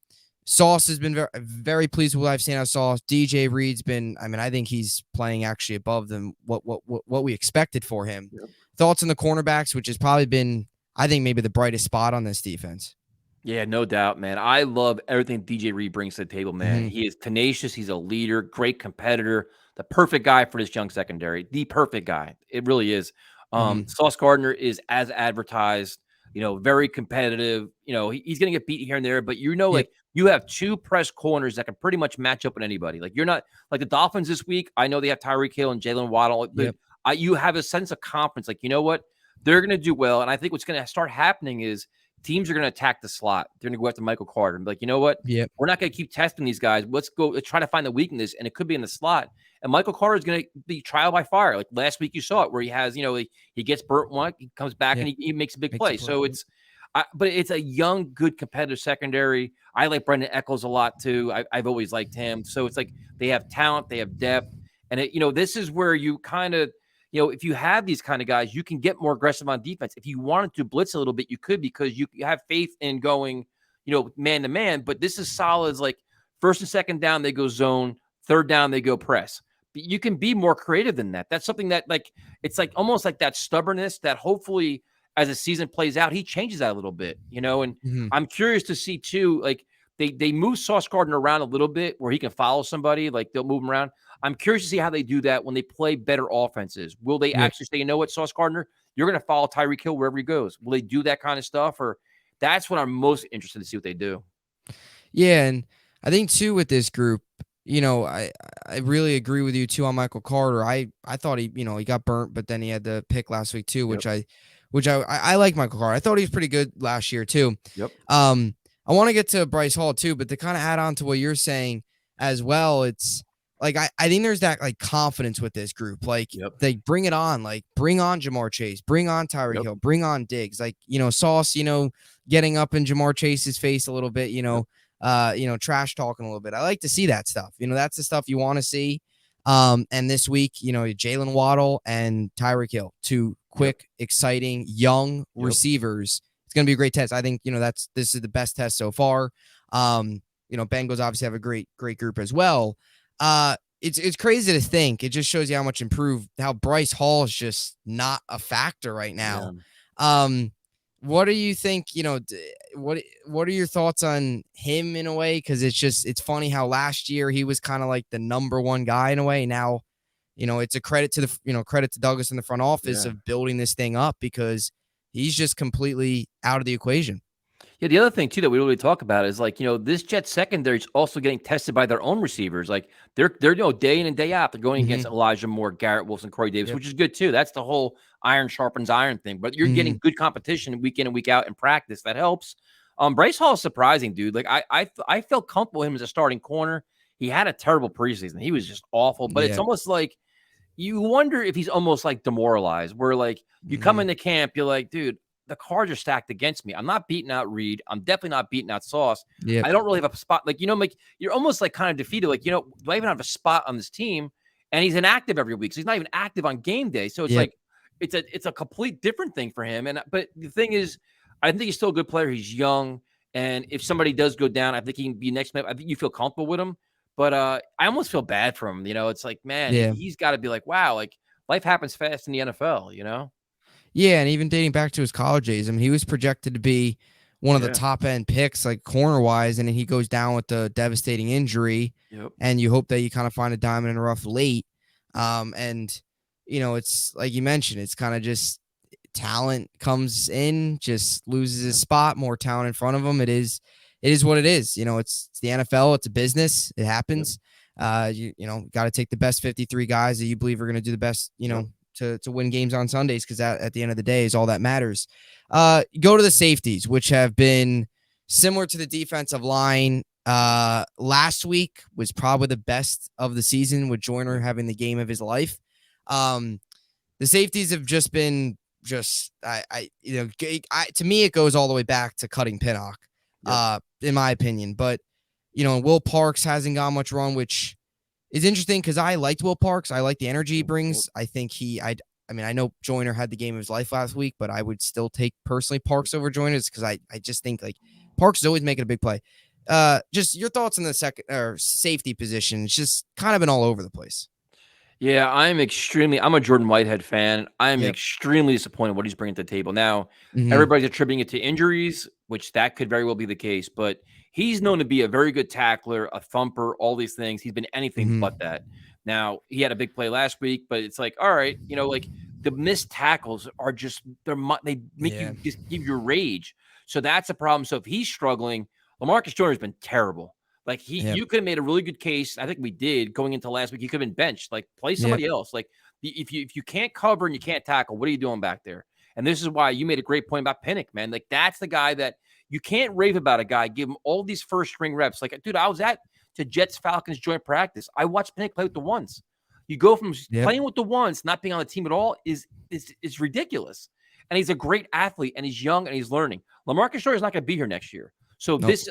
Sauce has been very, very pleased with what I've seen out of Sauce. DJ Reed's been, I think he's playing actually above them what we expected for him. Yep. Thoughts on the cornerbacks, which has probably been, I think, maybe the brightest spot on this defense. Yeah, no doubt, man. I love everything DJ Reed brings to the table, man. He is tenacious. He's a leader, great competitor, the perfect guy for this young secondary. The perfect guy. It really is. Sauce Gardner is as advertised, very competitive. He's going to get beat here and there, but like you have two press corners that can pretty much match up with anybody. Like you're not like the Dolphins this week. I know they have Tyreek Hill and Jalen Waddle, but you have a sense of confidence. Like, you know what? They're going to do well. And I think what's going to start happening is teams are going to attack the slot. They're going to go after Michael Carter and be like, you know what? We're not going to keep testing these guys. Let's try to find the weakness. And it could be in the slot. And Michael Carter is going to be trial by fire. Like last week you saw it where he has, he gets burnt one, he comes back and he makes a big play. So but it's a young, good competitive secondary. I like Brendan Eccles a lot too. I've always liked him. So it's like they have talent, they have depth. And this is where you kind of, if you have these kind of guys, you can get more aggressive on defense. If you wanted to blitz a little bit, you could because you have faith in going, man to man. But this is solid. Like first and second down, they go zone. Third down, they go press. But you can be more creative than that. That's something that it's like almost like that stubbornness that hopefully as the season plays out, he changes that a little bit, and I'm curious to see too, like they move Sauce Gardner around a little bit where he can follow somebody, like they'll move him around. I'm curious to see how they do that when they play better offenses. Will they actually say, you know what, Sauce Gardner, you're going to follow Tyreek Hill wherever he goes? Will they do that kind of stuff? Or that's what I'm most interested to see what they do. Yeah, and I think too with this group, I really agree with you too on Michael Carter. I thought he got burnt, but then he had the pick last week too, which I like Michael Carter. I thought he was pretty good last year too. Yep. I want to get to Bryce Hall too, but to kind of add on to what you're saying as well, it's like I think there's that like confidence with this group. Like they bring it on, like bring on Jamar Chase, bring on Tyreek Hill, bring on Diggs. Like Sauce, getting up in Jamar Chase's face a little bit, trash talking a little bit. I like to see that stuff. That's the stuff you want to see. And this week, Jalen Waddle and Tyreek Hill, two quick, exciting, young receivers. It's going to be a great test. I think, this is the best test so far. Bengals obviously have a great group as well. It's crazy to think. It just shows you how much improved, how Bryce Hall is just not a factor right now. Yeah. What do you think, what are your thoughts on him in a way? Because it's funny how last year he was kind of like the number one guy in a way. Now, it's a credit to credit to Douglas in the front office of building this thing up because he's just completely out of the equation. Yeah, the other thing too that we really talk about is like, this Jets secondary is also getting tested by their own receivers. Like they're day in and day out, they're going against Elijah Moore, Garrett Wilson, Corey Davis, which is good too. That's the whole iron sharpens iron thing. But you're getting good competition week in and week out in practice. That helps. Bryce Hall is surprising, dude. Like I felt comfortable with him as a starting corner. He had a terrible preseason. He was just awful. But it's almost like you wonder if he's almost like demoralized, where like you come into camp, you're like, dude, the cards are stacked against me. I'm not beating out Reed. I'm definitely not beating out Sauce. I don't really have a spot. Like, like you're almost like kind of defeated. Like, do I even have a spot on this team? And he's inactive every week. So he's not even active on game day. So it's like, it's a complete different thing for him. But the thing is, I think he's still a good player. He's young. And if somebody does go down, I think he can be next man. I think you feel comfortable with him. But I almost feel bad for him. It's like, man, he's got to be like, wow, like life happens fast in the NFL, Yeah, and even dating back to his college days, I mean, he was projected to be one of the top end picks, like corner wise, and then he goes down with the devastating injury. And you hope that you kind of find a diamond in the rough late. And it's like you mentioned, it's kind of just talent comes in, just loses his spot, more talent in front of him. It is what it is. It's the NFL. It's a business. It happens. Got to take the best 53 guys that you believe are going to do the best, to win games on Sundays, because that at the end of the day is all that matters. Go to the safeties, which have been similar to the defensive line. Last week was probably the best of the season, with Joyner having the game of his life. The safeties have just been to me, it goes all the way back to cutting Pinnock, in my opinion. But, Will Parks hasn't got much wrong, which is interesting because I liked Will Parks. I like the energy he brings. I think I know Joyner had the game of his life last week, but I would still take personally Parks over Joyner, because I just think like Parks is always making a big play. Just your thoughts on the second or safety position. It's just kind of been all over the place. Yeah, I'm a Jordan Whitehead fan. I'm extremely disappointed what he's bringing to the table. Now, everybody's attributing it to injuries, which that could very well be the case, but he's known to be a very good tackler, a thumper, all these things. He's been anything but that. Now, he had a big play last week, but it's like, all right, like the missed tackles are just, they make you just give your rage. So that's a problem. So if he's struggling, LaMarcus Joyner's been terrible. Like you could have made a really good case. I think we did going into last week. He could have been benched. Like play somebody else. Like if you can't cover and you can't tackle, what are you doing back there? And this is why you made a great point about Pinnock, man. Like that's the guy that you can't rave about a guy. Give him all these first string reps. Like, dude, I was at Jets Falcons joint practice. I watched Pinnock play with the ones. You go from playing with the ones, not being on the team at all, is ridiculous. And he's a great athlete, and he's young, and he's learning. LaMarcus Joyner is not going to be here next year. So that's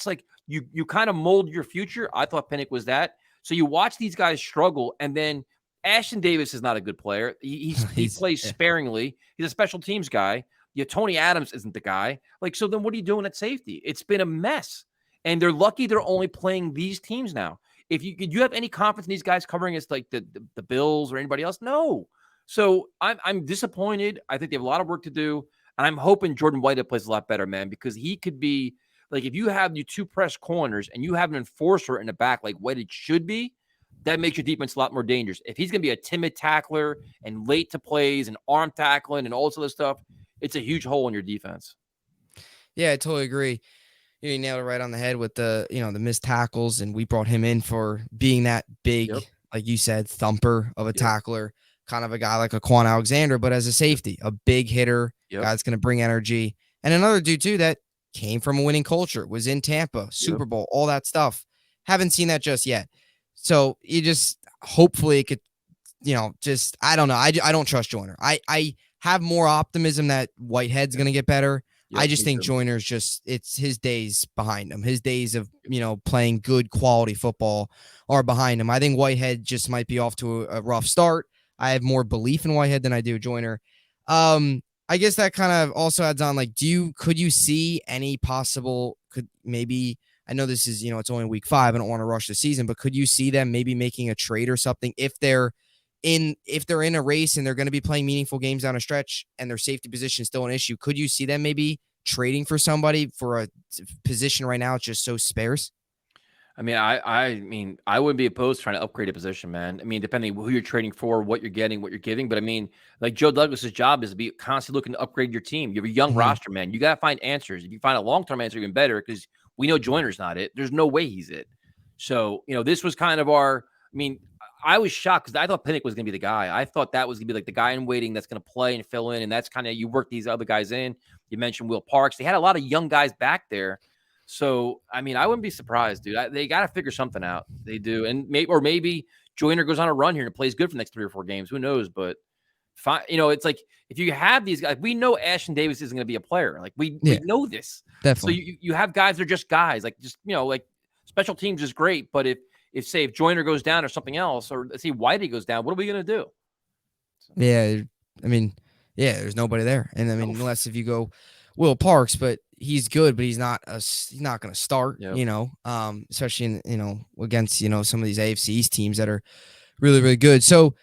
like you kind of mold your future. I thought Pinnock was that. So you watch these guys struggle, and then Ashton Davis is not a good player. He plays sparingly. He's a special teams guy. Tony Adams isn't the guy. Like, so then what are you doing at safety? It's been a mess. And they're lucky they're only playing these teams now. Do you have any confidence in these guys covering us like the Bills or anybody else? No. So I'm disappointed. I think they have a lot of work to do. And I'm hoping Jordan Whitehead plays a lot better, man, because he could be like, if you have your two press corners and you have an enforcer in the back like Whitehead should be, that makes your defense a lot more dangerous. If he's going to be a timid tackler and late to plays and arm tackling and all this other stuff, it's a huge hole in your defense. Yeah, I totally agree. You nailed it right on the head with the missed tackles, and we brought him in for being that big, like you said, thumper of a tackler, kind of a guy like a Quan Alexander, but as a safety, a big hitter, guy that's going to bring energy. And another dude too that came from a winning culture, was in Tampa, Super Bowl, all that stuff. Haven't seen that just yet. So you just hopefully it could, I don't know. I don't trust Joyner. I have more optimism that Whitehead's going to get better. I just think Joyner's it's his days behind him. His days of, playing good quality football are behind him. I think Whitehead just might be off to a rough start. I have more belief in Whitehead than I do Joyner. I guess that kind of also adds on, like, could you see any possible, I know this is, it's only week 5. I don't want to rush the season, but could you see them maybe making a trade or something if they're in a race and they're going to be playing meaningful games down a stretch and their safety position is still an issue? Could you see them maybe trading for somebody for a position right now? It's just so sparse. I wouldn't be opposed to trying to upgrade a position, man. I mean, depending who you're trading for, what you're getting, what you're giving. But I mean, like Joe Douglas's job is to be constantly looking to upgrade your team. You have a young roster, man. You got to find answers. If you find a long-term answer, even better, because we know Joyner's not it. There's no way he's it. So, this was kind of I was shocked because I thought Pinnock was going to be the guy. I thought that was going to be like the guy in waiting that's going to play and fill in. And that's kind of, you work these other guys in. You mentioned Will Parks. They had a lot of young guys back there. So, I wouldn't be surprised, dude. They got to figure something out. They do. And maybe Joyner goes on a run here and plays good for the next 3 or 4 games. Who knows? But, it's like if you have these guys, we know Ashton Davis isn't going to be a player. Like, we know this. Definitely. So, you have guys that are just guys. Like, like special teams is great. But if Joyner goes down or something else, or let's say Whitey goes down, what are we going to do? Yeah. There's nobody there. And unless if you go Will Parks, but he's good, but he's not going to start, especially in, against, some of these AFC East teams that are really, really good. So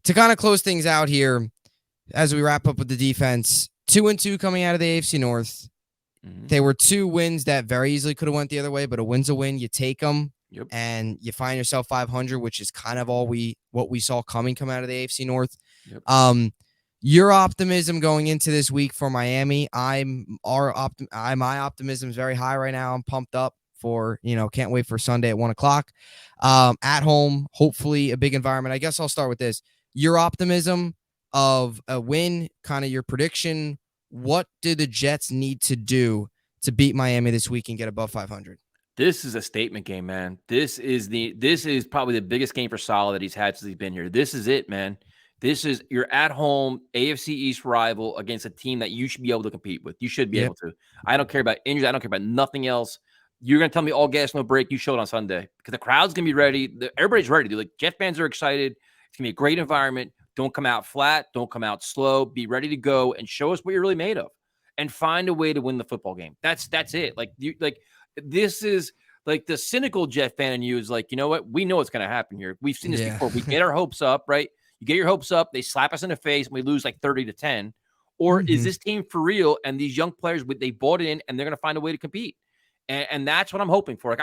to kind of close things out here, as we wrap up with the defense, 2-2 coming out of the AFC North. Mm-hmm. They were 2 wins that very easily could have went the other way, but a win's a win. You take them. Yep. And you find yourself 500, which is kind of what we saw coming out of the AFC North. Yep. Your optimism going into this week for Miami, my optimism is very high right now. I'm pumped up for, can't wait for Sunday at 1:00. At home, hopefully a big environment. I guess I'll start with this. Your optimism of a win, kind of your prediction. What do the Jets need to do to beat Miami this week and get above 500? This is a statement game, man. This is probably the biggest game for Saleh that he's had since he's been here. This is it, man. This is your at-home AFC East rival against a team that you should be able to compete with. You should be able to. I don't care about injuries. I don't care about nothing else. You're going to tell me all gas, no break. You show it on Sunday because the crowd's going to be ready. Everybody's ready. Like, Jet fans are excited. It's going to be a great environment. Don't come out flat. Don't come out slow. Be ready to go and show us what you're really made of and find a way to win the football game. That's it. This is like the cynical Jet fan in you is like, you know what? We know what's going to happen here. We've seen this before. We get our hopes up, right? You get your hopes up. They slap us in the face and we lose like 30-10. Or is this team for real? And these young players, they bought in and they're going to find a way to compete. And that's what I'm hoping for. Like,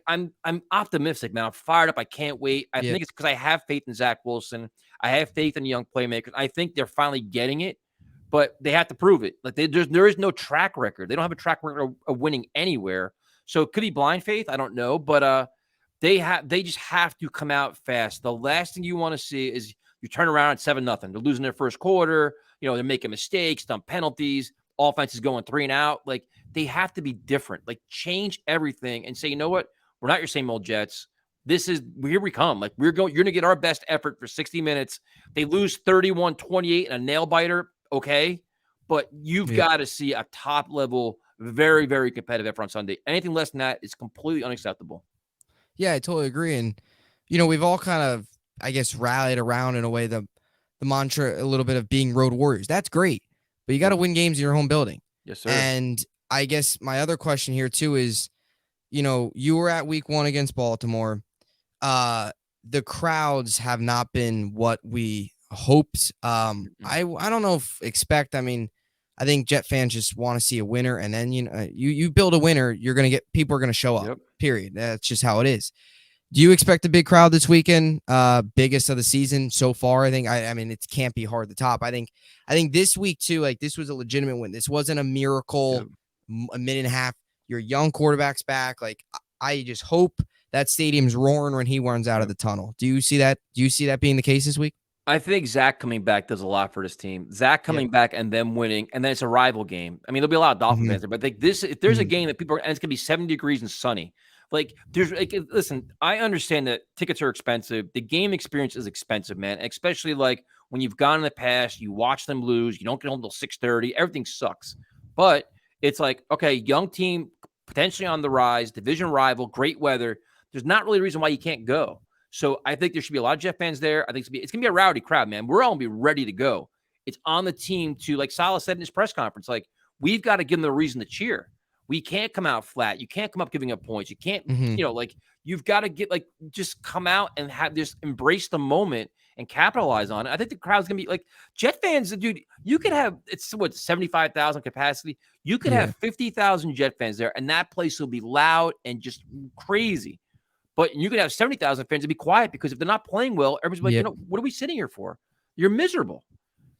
I'm optimistic, man. I'm fired up. I can't wait. I think it's because I have faith in Zach Wilson. I have faith in young playmakers. I think they're finally getting it. But they have to prove it. Like there is no track record. They don't have a track record of winning anywhere. So it could be blind faith. I don't know. But they just have to come out fast. The last thing you want to see is you turn around at 7-0. They're losing their first quarter. They're making mistakes, dumb penalties. Offense is going 3 and out. Like, they have to be different. Like, change everything and say, you know what? We're not your same old Jets. Here we come. Like, you're going to get our best effort for 60 minutes. They lose 31-28 in a nail biter. Okay. But you've got to see a top level, very, very competitive effort on Sunday. Anything less than that is completely unacceptable. Yeah, I totally agree. And, we've all kind of, I guess, rallied around in a way the mantra a little bit of being road warriors. That's great. But you got to win games in your home building. Yes, sir. And I guess my other question here too is, you were at week 1 against Baltimore. The crowds have not been what we hoped. I don't know if I think Jet fans just want to see a winner, and then you build a winner, you're gonna get people are gonna show up. Yep. Period. That's just how it is. Do you expect a big crowd this weekend? Biggest of the season so far. I think. It can't be hard to top. I think this week too. Like, this was a legitimate win. This wasn't a miracle. Yep. A minute and a half. Your young quarterback's back. Like, I just hope that stadium's roaring when he runs out of the tunnel. Do you see that? Do you see that being the case this week? I think Zach coming back does a lot for this team. Zach coming back and them winning, and then it's a rival game. There'll be a lot of Dolphin fans there, but if there's a game that people are, and it's gonna be 70 degrees and sunny. Listen, I understand that tickets are expensive. The game experience is expensive, man. Especially like when you've gone in the past, you watch them lose, you don't get home till 6:30. Everything sucks. But it's like, okay, young team potentially on the rise, division rival, great weather. There's not really a reason why you can't go. So I think there should be a lot of Jet fans there. I think it's gonna be a rowdy crowd, man. We're all gonna be ready to go. It's on the team to, like Saleh said in his press conference, like, we've got to give them the reason to cheer. We can't come out flat. You can't come up giving up points. You can't, you've got to just come out and have this, embrace the moment and capitalize on it. I think the crowd's gonna be like Jet fans, dude. You could have it's what 75,000 capacity. You could have 50,000 Jet fans there, and that place will be loud and just crazy. But you could have 70,000 fans and be quiet because if they're not playing well, everybody's like, what are we sitting here for? You're miserable.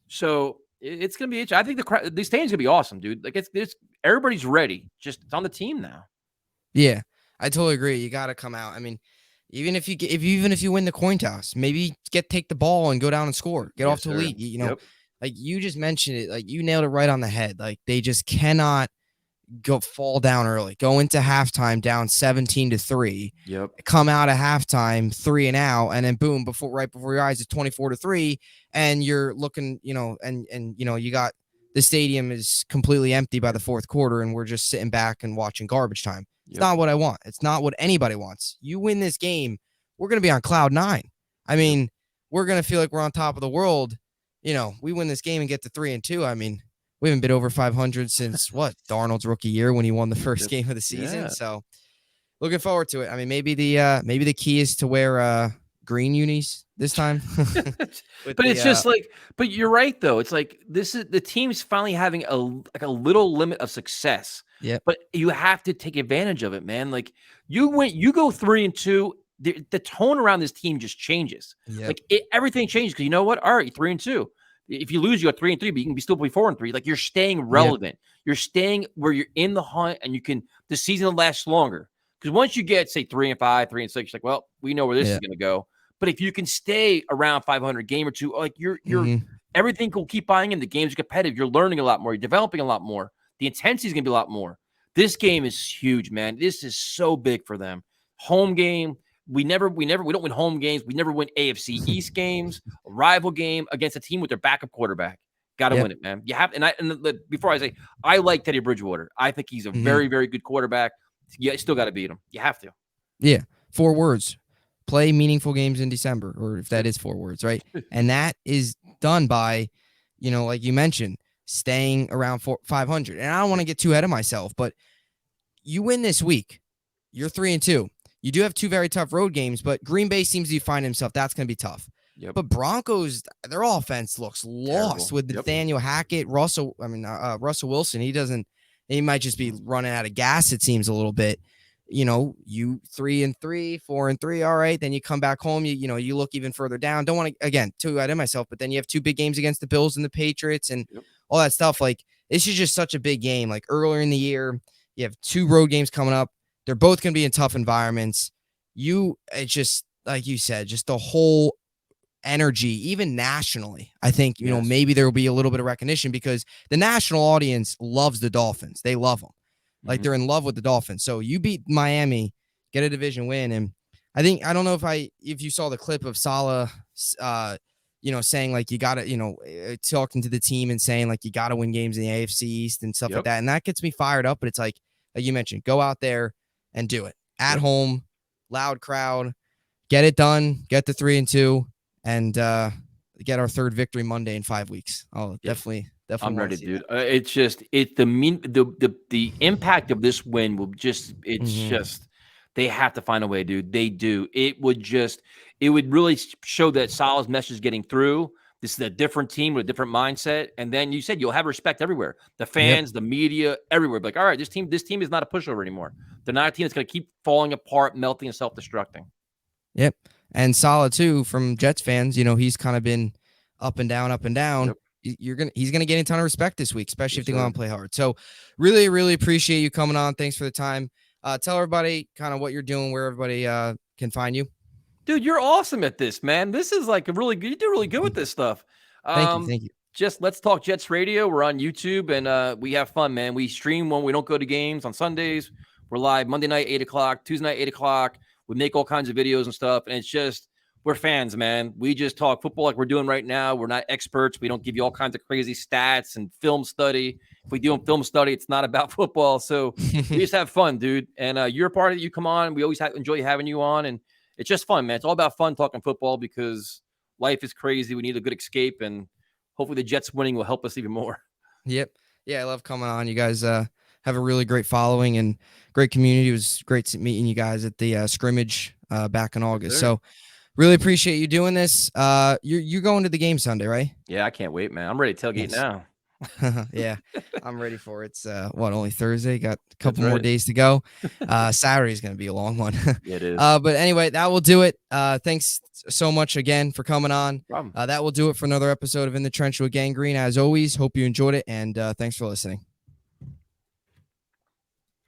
So it's gonna be. I think the stadium's gonna be awesome, dude. Like it's everybody's ready. Just it's on the team now. Yeah, I totally agree. You got to come out. I mean, even if you win the coin toss, maybe take the ball and go down and score. Get off to a lead. You know, like you just mentioned it. Like you nailed it right on the head. Like they just cannot fall down early. Go into halftime down 17-3. Come out of halftime 3 and out, and then boom, right before your eyes, it's 24-3, and you're looking, and you got the stadium is completely empty by the fourth quarter, and we're just sitting back and watching garbage time. It's not what I want. It's not what anybody wants. You win this game, we're gonna be on cloud 9. I mean, we're gonna feel like we're on top of the world. We win this game and get to 3-2. I mean, we haven't been over 500 since Darnold's rookie year when he won the first game of the season. Yeah. So looking forward to it. I mean, maybe the key is to wear green unis this time. But it's just but you're right though. It's like this is the team's finally having a little limit of success. Yeah. But you have to take advantage of it, man. Like you go 3-2. The tone around this team just changes. Yep. Like everything changes because you know what? All right, 3-2. If you lose, you got 3-3, but you can still be 4-3. Like you're staying relevant. Yep. You're staying where you're in the hunt, and the season will last longer. Because once you get say 3-5, 3-6, you're like, well, we know where this is going to go. But if you can stay around 500 game or two, like you're everything will keep buying in. The game's competitive. You're learning a lot more. You're developing a lot more. The intensity is going to be a lot more. This game is huge, man. This is so big for them. Home game. We don't win home games. We never win AFC East games, a rival game against a team with their backup quarterback. Got to win it, man. You have, before I say, I like Teddy Bridgewater. I think he's a very, very good quarterback. You still got to beat him. You have to. Yeah. 4 words. Play meaningful games in December, or if that is 4 words, right? And that is done by, like you mentioned, staying around 500. And I don't want to get too ahead of myself, but you win this week. You're 3-2. You do have 2 very tough road games, but Green Bay seems to be finding himself. That's going to be tough. Yep. But Broncos, their offense looks lost with Nathaniel Hackett, Russell Wilson. He might just be running out of gas, it seems a little bit. You 3-3, 4-3, all right. Then you come back home, you look even further down. Don't want to, again, too ahead of myself, but then you have 2 big games against the Bills and the Patriots and all that stuff. Like, this is just such a big game. Like, earlier in the year, you have 2 road games coming up. They're both going to be in tough environments. It's just, like you said, just the whole energy, even nationally. I think, maybe there will be a little bit of recognition because the national audience loves the Dolphins. They love them. Like, they're in love with the Dolphins. So you beat Miami, get a division win. And I don't know if you saw the clip of Saleh, saying like, you got to, talking to the team and saying like, you got to win games in the AFC East and stuff like that. And that gets me fired up. But it's like you mentioned, go out there and do it at home, loud crowd, get it done, get the 3-2, and get our 3rd victory Monday in 5 weeks. Oh, definitely. I'm ready, dude. It's just the impact of this win will just they have to find a way, dude. They do. It would really show that Saleh's message is getting through. This is a different team with a different mindset. And then you said you'll have respect everywhere. The fans, the media, everywhere. Like, all right, this team is not a pushover anymore. They're not a team that's going to keep falling apart, melting, and self-destructing. Yep. And Saleh, too, from Jets fans, he's kind of been up and down, up and down. Yep. He's gonna get a ton of respect this week, especially if they go and play hard. So really, really appreciate you coming on. Thanks for the time. Tell everybody kind of what you're doing, where everybody can find you. Dude, you're awesome at this, man. This is like you do really good with this stuff. Thank you. Just Let's Talk Jets Radio. We're on YouTube and we have fun, man. We stream when we don't go to games on Sundays. We're live Monday night, 8:00, Tuesday night, 8:00. We make all kinds of videos and stuff. And it's just, we're fans, man. We just talk football like we're doing right now. We're not experts. We don't give you all kinds of crazy stats and film study. If we do a film study, it's not about football. So we just have fun, dude. And you're a part of it. You come on. We always enjoy having you on. And it's just fun, man. It's all about fun talking football because life is crazy. We need a good escape. And hopefully the Jets winning will help us even more. Yep. Yeah, I love coming on. You guys have a really great following and great community. It was great meeting you guys at the scrimmage back in August. So Really appreciate you doing this. You're going to the game Sunday, right? Yeah, I can't wait, man. I'm ready to tailgate now. Yeah, I'm ready for it. It's only Thursday, got a couple more days to go. Saturday's gonna be a long one. It is. But anyway, that will do it. Thanks so much again for coming on. No problem. That will do it for another episode of In the Trench with Gangrene. As always, hope you enjoyed it, and thanks for listening.